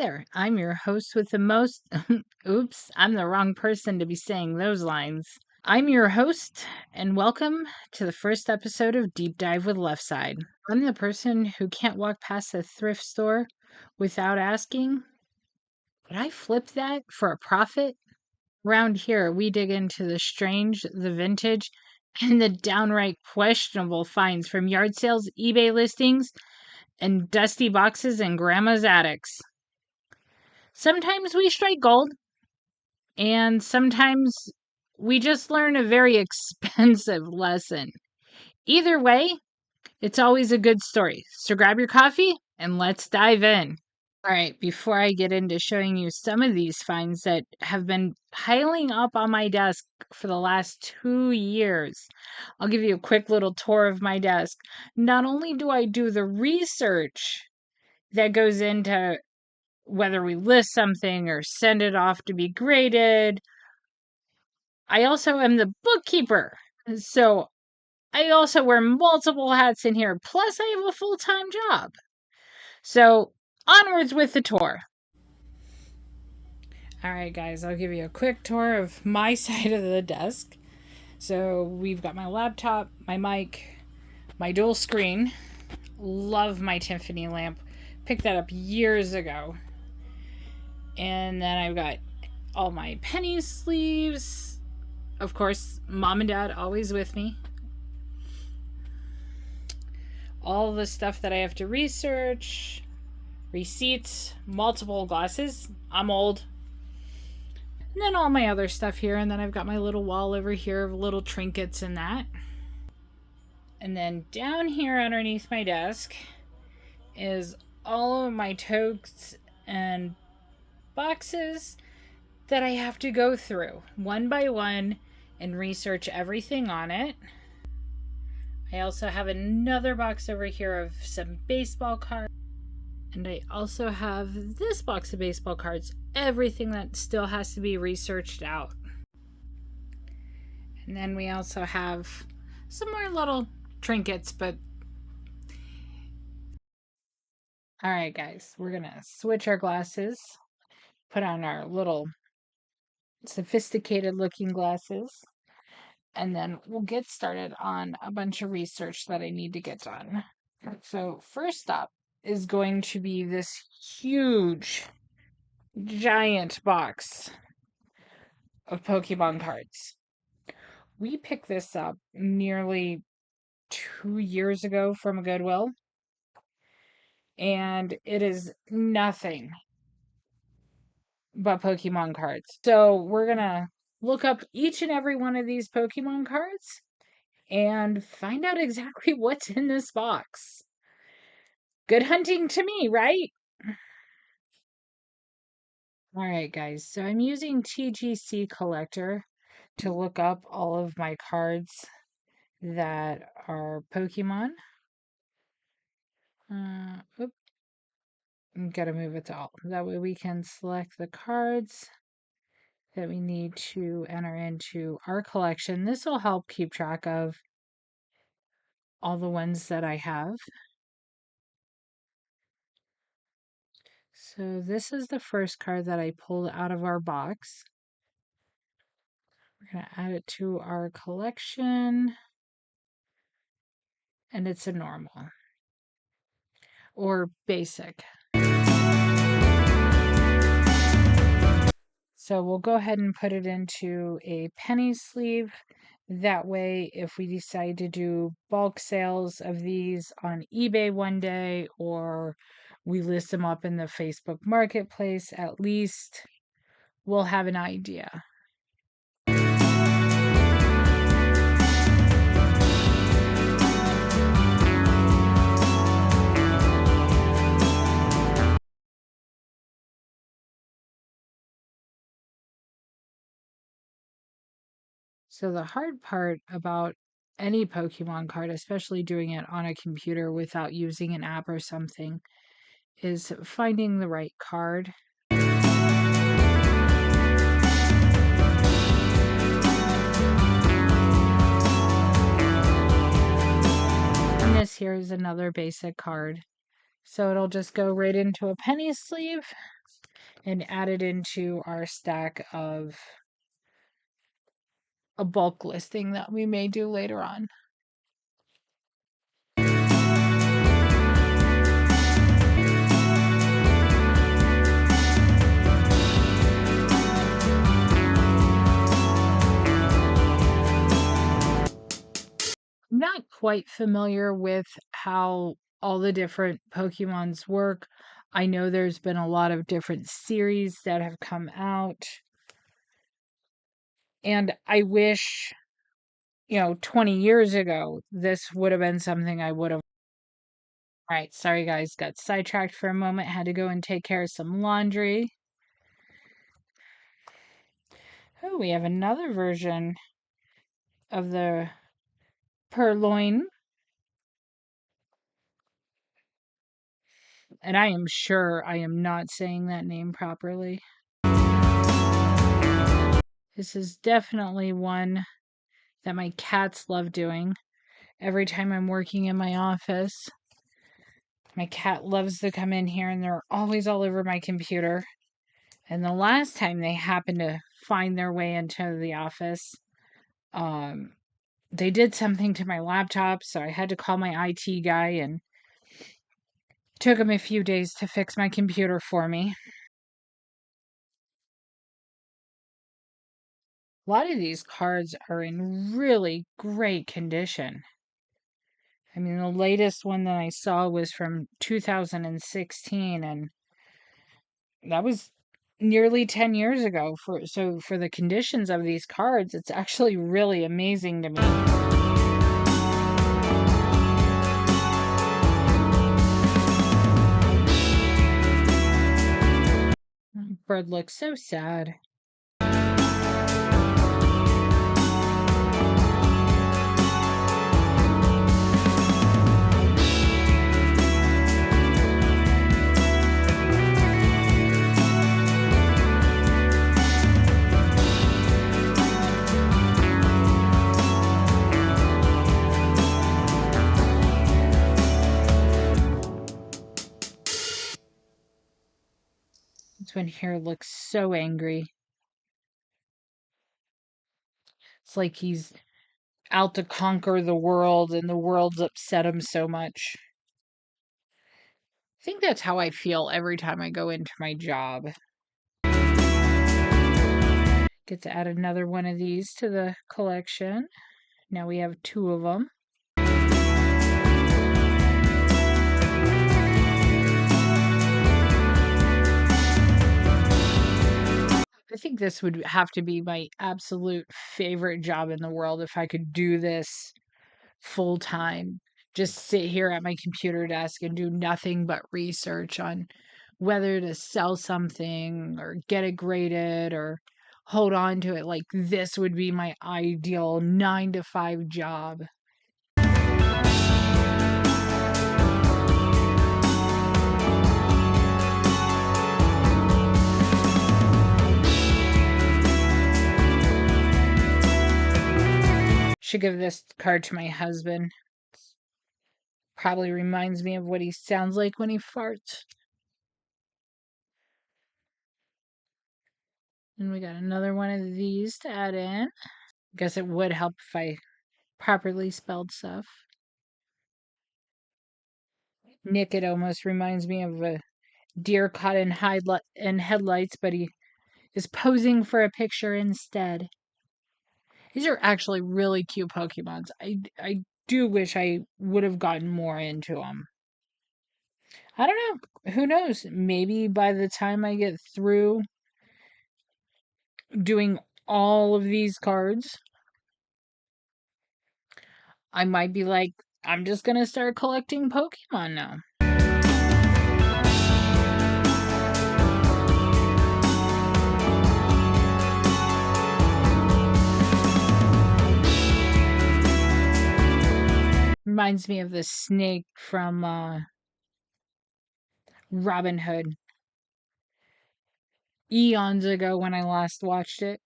there, I'm your host with the most. Oops, I'm the wrong person to be saying those lines. I'm your host, and welcome to the first episode of Deep Dive with Left Side. I'm the person who can't walk past a thrift store without asking, would I flip that for a profit? Around here, we dig into the strange, the vintage, and the downright questionable finds from yard sales, eBay listings, and dusty boxes in grandma's attics. Sometimes we strike gold, and sometimes we just learn a very expensive lesson. Either way, it's always a good story. So grab your coffee and let's dive in. All right, before I get into showing you some of these finds that have been piling up on my desk for the last 2 years, I'll give you a quick little tour of my desk. Not only do I do the research that goes into whether we list something or send it off to be graded, I also am the bookkeeper. So I also wear multiple hats in here. Plus, I have a full-time job. So onwards with the tour. All right, guys, I'll give you a quick tour of my side of the desk. So we've got my laptop, my mic, my dual screen. Love my Tiffany lamp. Picked that up years ago. And then I've got all my penny sleeves. Of course, mom and dad always with me. All the stuff that I have to research, receipts, multiple glasses. I'm old. And then all my other stuff here. And then I've got my little wall over here of little trinkets and that. And then down here underneath my desk is all of my totes and boxes that I have to go through one by one and research everything on it. I also have another box over here of some baseball cards. And I also have this box of baseball cards. Everything that still has to be researched out. And then we also have some more little trinkets, but... Alright guys, we're gonna switch our glasses. Put on our little sophisticated looking glasses. And then we'll get started on a bunch of research that I need to get done. So first up is going to be this huge, giant box of Pokemon cards. We picked this up nearly 2 years ago from Goodwill, and it is nothing but Pokemon cards. So we're gonna look up each and every one of these Pokemon cards and find out exactly what's in this box. Good hunting to me, right? Alright guys, so I'm using TCG Collector to look up all of my cards that are Pokemon. Gotta move it to all. That way we can select the cards that we need to enter into our collection. This will help keep track of all the ones that I have. So this is the first card that I pulled out of our box. We're going to add it to our collection. And it's a normal or basic. So we'll go ahead and put it into a penny sleeve. That way, if we decide to do bulk sales of these on eBay one day, or we list them up in the Facebook Marketplace, at least we'll have an idea. So the hard part about any Pokemon card, especially doing it on a computer without using an app or something, is finding the right card. And this here is another basic card. So it'll just go right into a penny sleeve and add it into our stack of a bulk listing that we may do later on. I'm not quite familiar with how all the different Pokemons work. I know there's been a lot of different series that have come out. And I wish, 20 years ago, this would have been something I would have. All right, sorry guys, got sidetracked for a moment. Had to go and take care of some laundry. Oh, we have another version of the Purloin. And I am sure I am not saying that name properly. This is definitely one that my cats love doing. Every time I'm working in my office, my cat loves to come in here and they're always all over my computer. And the last time they happened to find their way into the office, they did something to my laptop, so I had to call my IT guy and took him a few days to fix my computer for me. A lot of these cards are in really great condition. I mean, the latest one that I saw was from 2016, and that was nearly 10 years ago. For the conditions of these cards, it's actually really amazing to me. Bird looks so sad. This one here looks so angry. It's like he's out to conquer the world and the world's upset him so much. I think that's how I feel every time I go into my job. Get to add another one of these to the collection. Now we have 2 of them. I think this would have to be my absolute favorite job in the world if I could do this full time. Just sit here at my computer desk and do nothing but research on whether to sell something or get it graded or hold on to it. Like, this would be my ideal 9 to 5 job. Should give this card to my husband. Probably reminds me of what he sounds like when he farts. And we got another one of these to add in. Guess it would help if I properly spelled stuff. Nick, it almost reminds me of a deer caught in headlights, but he is posing for a picture instead. These are actually really cute Pokemons. I do wish I would have gotten more into them. I don't know. Who knows? Maybe by the time I get through doing all of these cards, I might be like, I'm just going to start collecting Pokemon now. Reminds me of the snake from Robin Hood. Eons ago when I last watched it.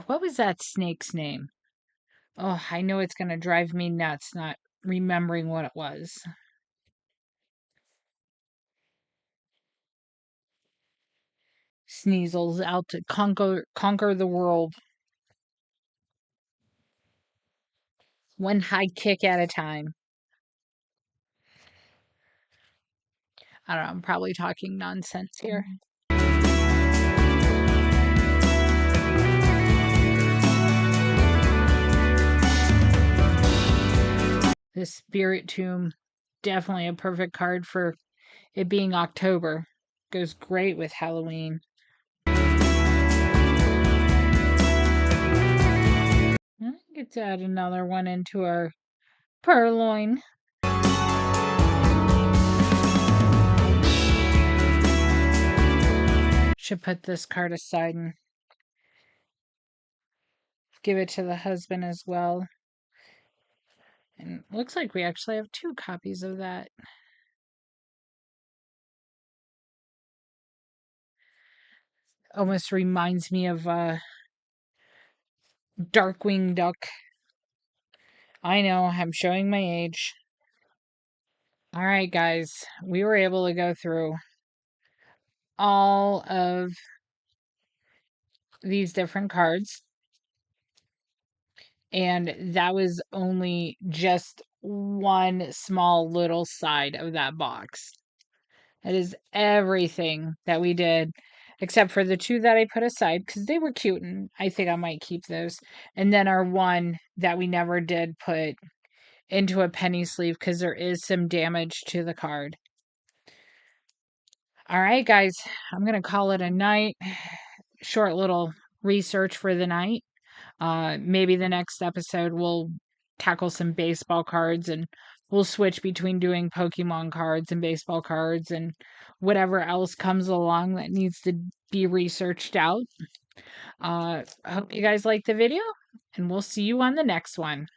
What was that snake's name? Oh, I know it's going to drive me nuts not remembering what it was. Sneasel's out to conquer the world. One high kick at a time. I don't know, I'm probably talking nonsense here. This Spirit Tomb, definitely a perfect card for it being October. Goes great with Halloween. I get to add another one into our purloin. Should put this card aside and give it to the husband as well. And looks like we actually have 2 copies of that. Almost reminds me of Darkwing Duck. I know, I'm showing my age. Alright, guys, we were able to go through all of these different cards. And that was only just one small little side of that box. That is everything that we did, except for the 2 that I put aside because they were cute and I think I might keep those. And then our 1 that we never did put into a penny sleeve because there is some damage to the card. All right, guys, I'm going to call it a night. Short little research for the night. Maybe the next episode we'll tackle some baseball cards and we'll switch between doing Pokemon cards and baseball cards and whatever else comes along that needs to be researched out. I hope you guys liked the video and we'll see you on the next one.